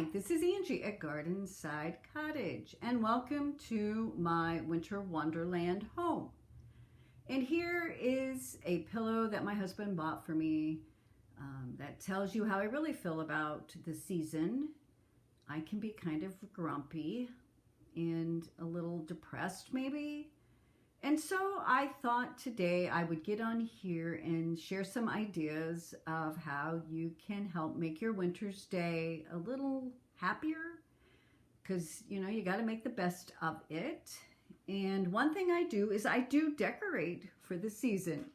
Hi, this is Angie at Gardenside Cottage, and welcome to my winter wonderland home. And here is a pillow that my husband bought for me that tells you how I really feel about the season. I can be kind of grumpy and a little depressed maybe. And so I thought today I would get on here and share some ideas of how you can help make your winter's day a little happier, because you got to make the best of it. And one thing I do is I do decorate for the season.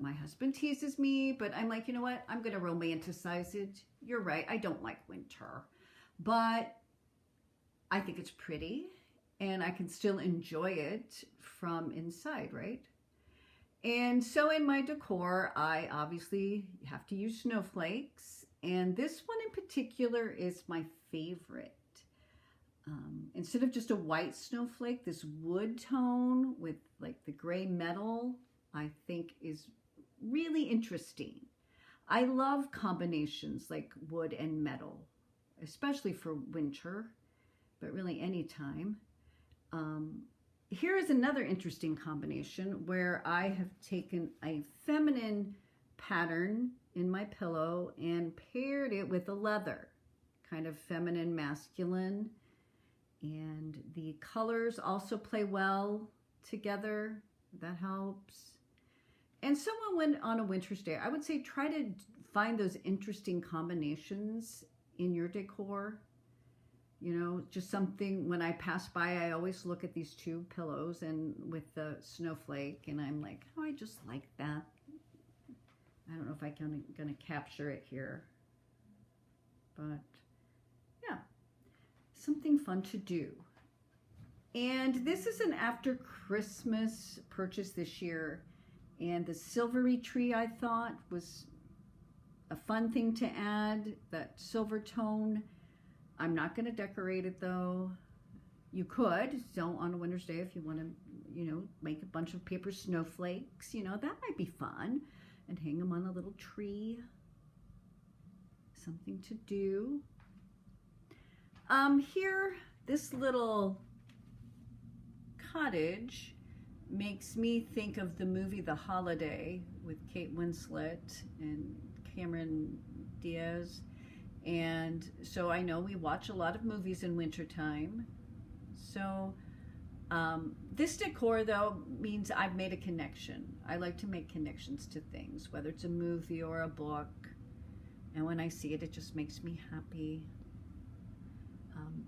My husband teases me, but I'm like, you know what? I'm going to romanticize it. You're right. I don't like winter, but I think it's pretty. And I can still enjoy it from inside, right? And so in my decor, I obviously have to use snowflakes. And this one in particular is my favorite. Instead of just a white snowflake, this wood tone with like the gray metal, I think is really interesting. I love combinations like wood and metal, especially for winter, but really any time. Here is another interesting combination where I have taken a feminine pattern in my pillow and paired it with a leather, kind of feminine, masculine, and the colors also play well together. That helps. And so on a winter's day, I would say try to find those interesting combinations in your decor. Just something, when I pass by, I always look at these two pillows and with the snowflake, and I'm like, oh, I just like that. I don't know if I'm gonna capture it here, but yeah, something fun to do. And this is an after Christmas purchase this year, and the silvery tree I thought was a fun thing to add, that silver tone. I'm not going to decorate it though. You could, on a winter's day, if you want to, make a bunch of paper snowflakes, that might be fun, and hang them on a little tree. Something to do. Here, this little cottage makes me think of the movie The Holiday with Kate Winslet and Cameron Diaz. And so I know we watch a lot of movies in wintertime. So this decor, though, means I've made a connection. I like to make connections to things, whether it's a movie or a book. And when I see it, it just makes me happy.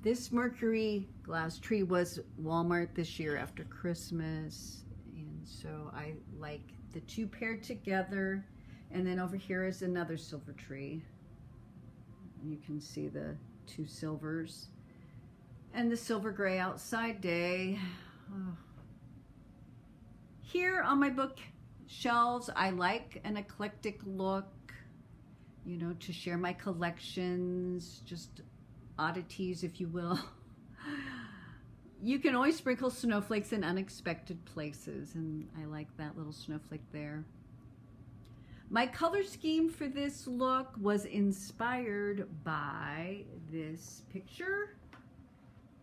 This Mercury glass tree was Walmart this year after Christmas. And so I like the two paired together. And then over here is another silver tree. You can see the two silvers and the silver gray outside day. Oh. Here on my bookshelves, I like an eclectic look, to share my collections, just oddities, if you will. You can always sprinkle snowflakes in unexpected places, and I like that little snowflake there. My color scheme for this look was inspired by this picture.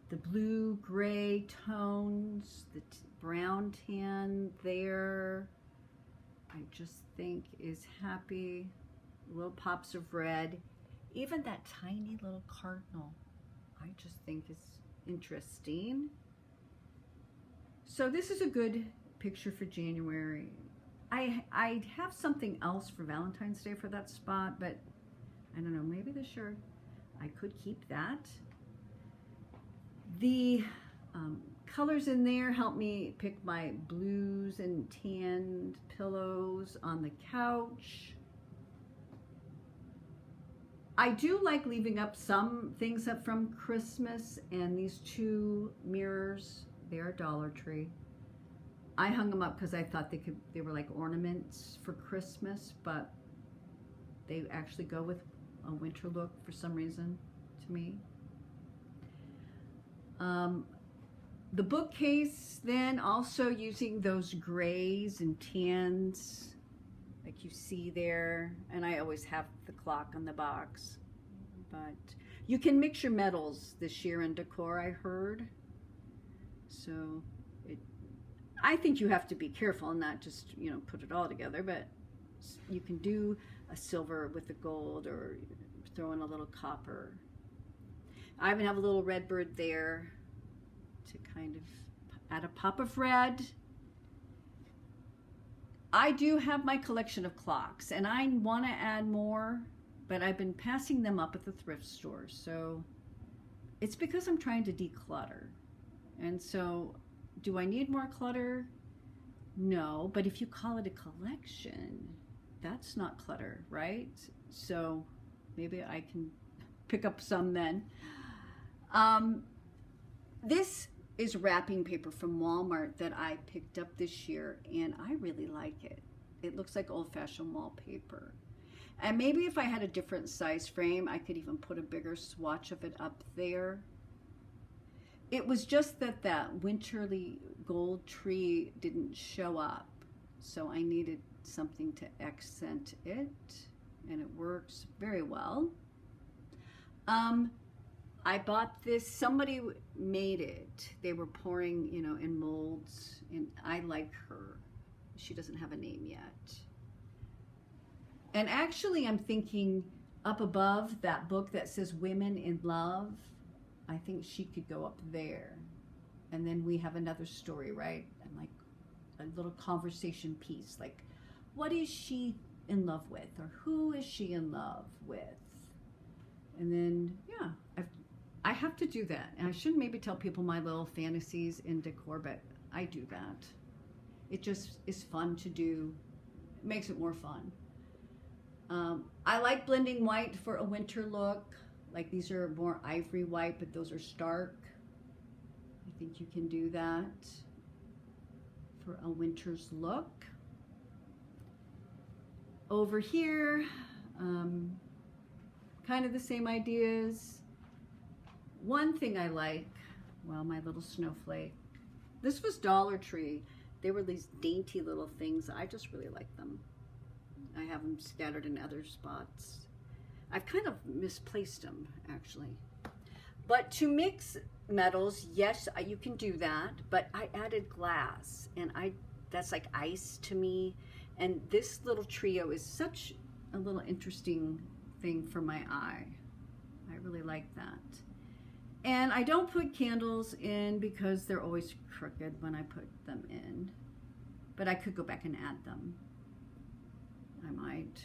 The blue-gray tones, the brown tan there, I just think is happy. Little pops of red. Even that tiny little cardinal, I just think is interesting. So this is a good picture for January. I have something else for Valentine's Day for that spot, but I don't know, maybe this year I could keep that. The colors in there help me pick my blues and tanned pillows on the couch. I do like leaving up some things up from Christmas, and these two mirrors, they are Dollar Tree. I hung them up because I thought they were like ornaments for Christmas, but they actually go with a winter look for some reason to me. The bookcase then, also using those grays and tans like you see there, and I always have the clock on the box. But You can mix your metals this year in decor, I heard. So I think you have to be careful and not just, you know, put it all together, but you can do a silver with the gold or throw in a little copper. I even have a little red bird there to kind of add a pop of red. I do have my collection of clocks and I want to add more, but I've been passing them up at the thrift store. So it's because I'm trying to declutter. And so do I need more clutter? No, but if you call it a collection, that's not clutter, right? So maybe I can pick up some then. This is wrapping paper from Walmart that I picked up this year, and I really like it. It looks like old-fashioned wallpaper. And maybe if I had a different size frame, I could even put a bigger swatch of it up there. It was just that winterly gold tree didn't show up, so I needed something to accent it, and it works very well. I bought this, somebody made it. They were pouring, you know, in molds, and I like her. She doesn't have a name yet. And actually, I'm thinking up above that book that says Women in Love, I think she could go up there. And then we have another story, right? And like a little conversation piece, like what is she in love with? Or who is she in love with? And then, yeah, I have to do that. And I shouldn't maybe tell people my little fantasies in decor, but I do that. It just is fun to do. It makes it more fun. I like blending white for a winter look. Like these are more ivory white, but those are stark. I think you can do that for a winter's look. Over here, kind of the same ideas. One thing I like, well, my little snowflake. This was Dollar Tree. They were these dainty little things. I just really like them. I have them scattered in other spots. I've kind of misplaced them, actually. But to mix metals, yes, you can do that, but I added glass, and that's like ice to me. And this little trio is such a little interesting thing for my eye. I really like that. And I don't put candles in because they're always crooked when I put them in. But I could go back and add them. I might.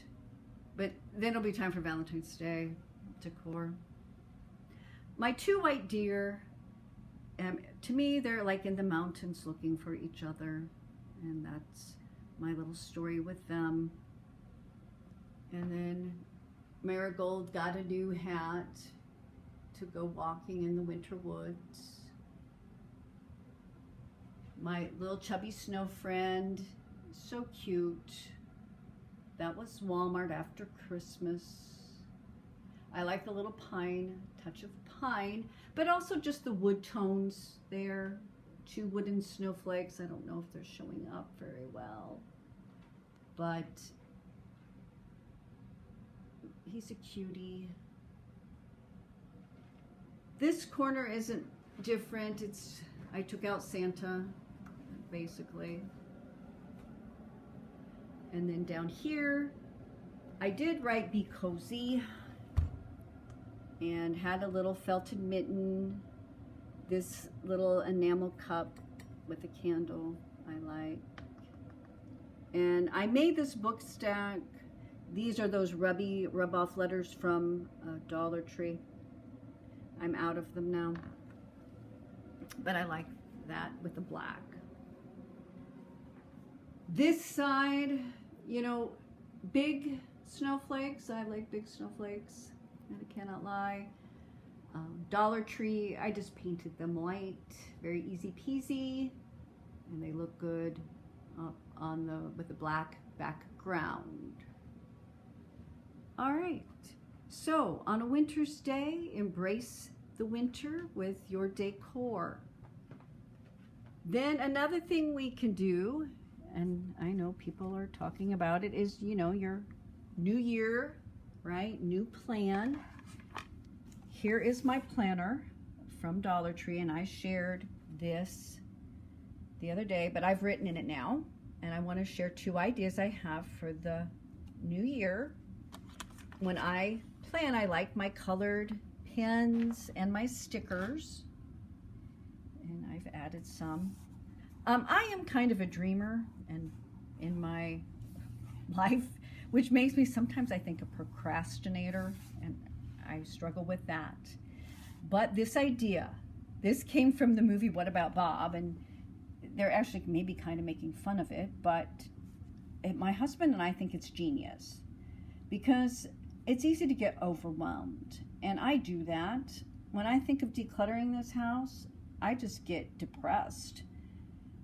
But then it'll be time for Valentine's Day decor. My two white deer, to me, they're like in the mountains looking for each other. And that's my little story with them. And then Marigold got a new hat to go walking in the winter woods. My little chubby snow friend, so cute. That was Walmart after Christmas. I like the little pine, touch of pine, but also just the wood tones there. Two wooden snowflakes. I don't know if they're showing up very well, but he's a cutie. This corner isn't different. I took out Santa, basically. And then down here, I did write Be Cozy and had a little felted mitten, this little enamel cup with a candle I like. And I made this book stack. These are those rub-off letters from Dollar Tree. I'm out of them now, but I like that with the black. This side, you know, big snowflakes. I like big snowflakes, and I cannot lie. Dollar Tree, I just painted them white, very easy peasy, and they look good with the black background. All right, so on a winter's day, embrace the winter with your decor. Then another thing we can do, and I know people are talking about it, is, you know, your new year, right? New plan. here is my planner from Dollar Tree, and I shared this the other day, but I've written in it now, and I want to share 2 ideas I have for the new year. When I plan, I like my colored pins and my stickers, and I've added some. I am kind of a dreamer and in my life, which makes me sometimes, I think, a procrastinator, and I struggle with that. But this idea, this came from the movie What About Bob, and they're actually maybe kind of making fun of it, but my husband and I think it's genius, because it's easy to get overwhelmed, and I do that. When I think of decluttering this house, I just get depressed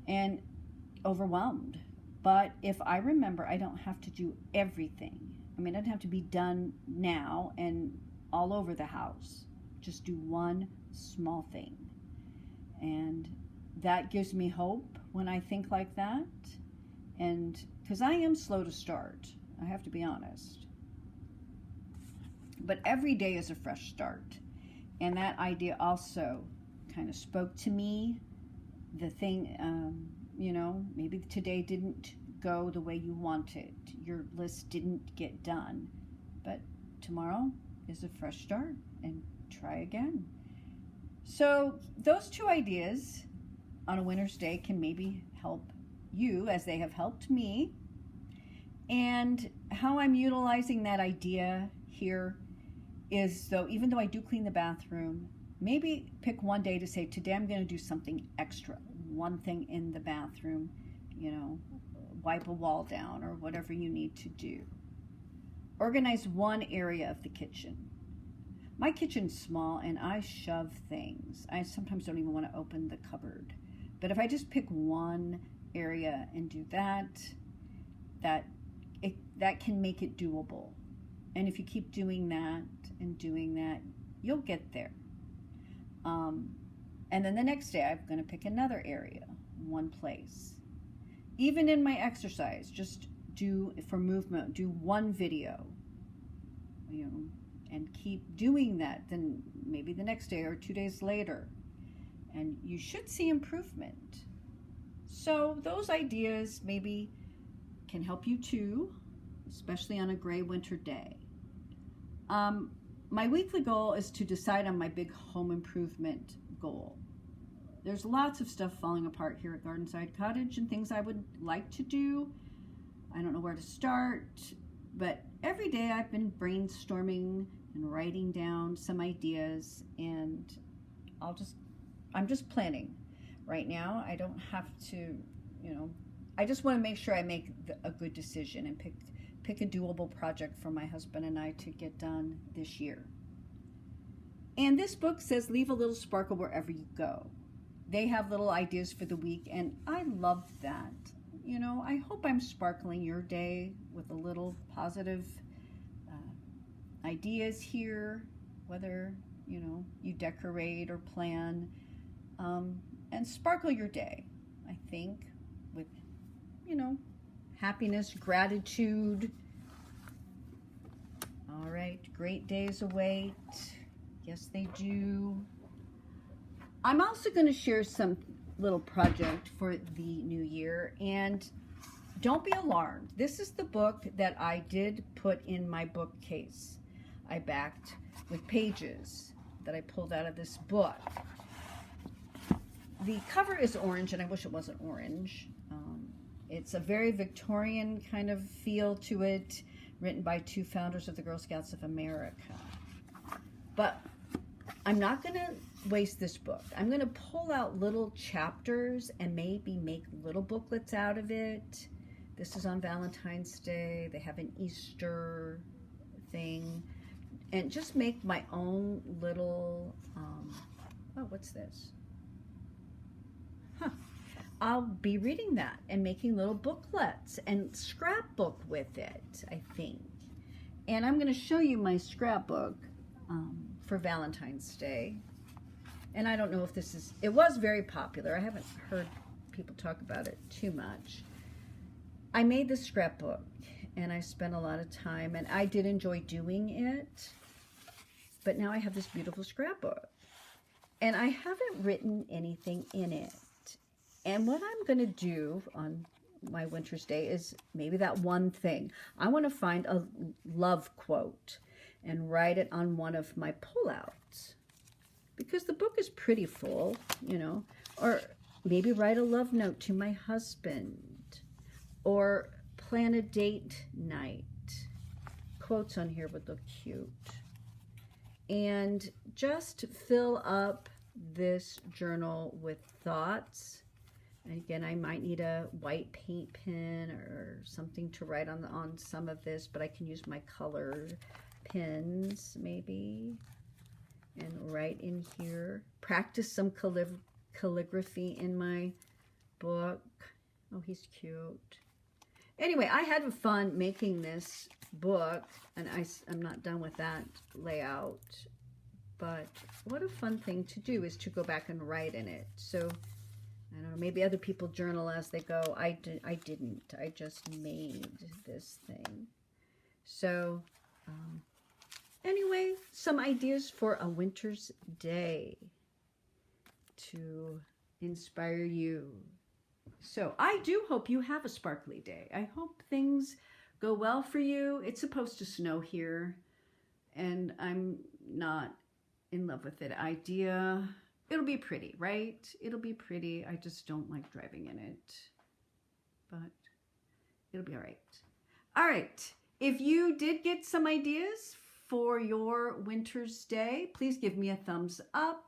and overwhelmed. But if I remember, I don't have to do everything. I mean, it doesn't have to be done now and all over the house. Just do one small thing. And that gives me hope when I think like that. And because I am slow to start, I have to be honest. But every day is a fresh start. And that idea also kind of spoke to me. The thing, you know, maybe today didn't go the way you wanted. Your list didn't get done. But tomorrow is a fresh start, and try again. So those 2 ideas on a winter's day can maybe help you as they have helped me. And how I'm utilizing that idea here is, though, even though I do clean the bathroom, maybe pick one day to say, today I'm going to do something extra, one thing in the bathroom, you know, wipe a wall down or whatever you need to do. Organize one area of the kitchen. My kitchen's small and I shove things. I sometimes don't even want to open the cupboard. But if I just pick one area and do that, that can make it doable. And if you keep doing that and doing that, you'll get there. And then the next day, I'm going to pick another area, one place. Even in my exercise, just do, for movement, do one video, you know, and keep doing that. Then maybe the next day or 2 days later, and you should see improvement. So those ideas maybe can help you too, especially on a gray winter day. My weekly goal is to decide on my big home improvement goal. There's lots of stuff falling apart here at Gardenside Cottage and things I would like to do. I don't know where to start, but every day I've been brainstorming and writing down some ideas, and I'm just planning right now. I don't have to, you know, I just want to make sure I make a good decision and pick a doable project for my husband and I to get done this year. And this book says, leave a little sparkle wherever you go. They have little ideas for the week, and I love that. You know, I hope I'm sparkling your day with a little positive ideas here, whether, you know, you decorate or plan, and sparkle your day, I think, with, you know, happiness, gratitude. All right, great days await. Yes, they do. I'm also going to share some little project for the new year, and don't be alarmed. This is the book that I did put in my bookcase. I backed with pages that I pulled out of this book. The cover is orange, and I wish it wasn't orange. It's a very Victorian kind of feel to it, written by 2 founders of the Girl Scouts of America. But I'm not going to waste this book. I'm going to pull out little chapters and maybe make little booklets out of it. This is on Valentine's Day. They have an Easter thing. And just make my own little, oh, what's this? Huh. I'll be reading that and making little booklets and scrapbook with it, I think. And I'm going to show you my scrapbook for Valentine's Day. And I don't know if this is, it was very popular. I haven't heard people talk about it too much. I made this scrapbook and I spent a lot of time, and I did enjoy doing it. But now I have this beautiful scrapbook. And I haven't written anything in it. And what I'm going to do on my winter's day is maybe that one thing. I want to find a love quote and write it on one of my pullouts. Because the book is pretty full, you know. Or maybe write a love note to my husband. Or plan a date night. Quotes on here would look cute. And just fill up this journal with thoughts. And again, I might need a white paint pen or something to write on some of this, but I can use my color pens maybe and write in here. Practice some calligraphy in my book. Oh, he's cute. Anyway, I had fun making this book, and I'm not done with that layout, but what a fun thing to do is to go back and write in it. So I don't know, maybe other people journal as they go. I didn't. I just made this thing. So anyway, some ideas for a winter's day to inspire you. So I do hope you have a sparkly day. I hope things go well for you. It's supposed to snow here, and I'm not in love with that idea. It'll be pretty, right? It'll be pretty. I just don't like driving in it, but it'll be all right. All right. If you did get some ideas for your winter's day, please give me a thumbs up.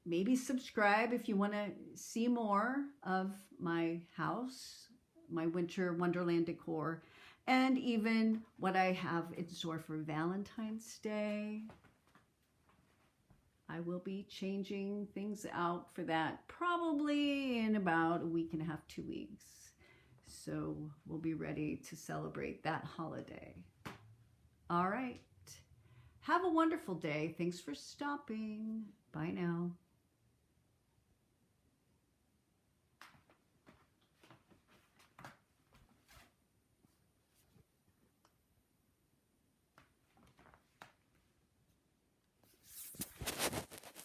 Maybe subscribe if you want to see more of my house, my winter wonderland decor, and even what I have in store for Valentine's Day. I will be changing things out for that probably in about a week and a half, 2 weeks. So we'll be ready to celebrate that holiday. All right. Have a wonderful day. Thanks for stopping. Bye now.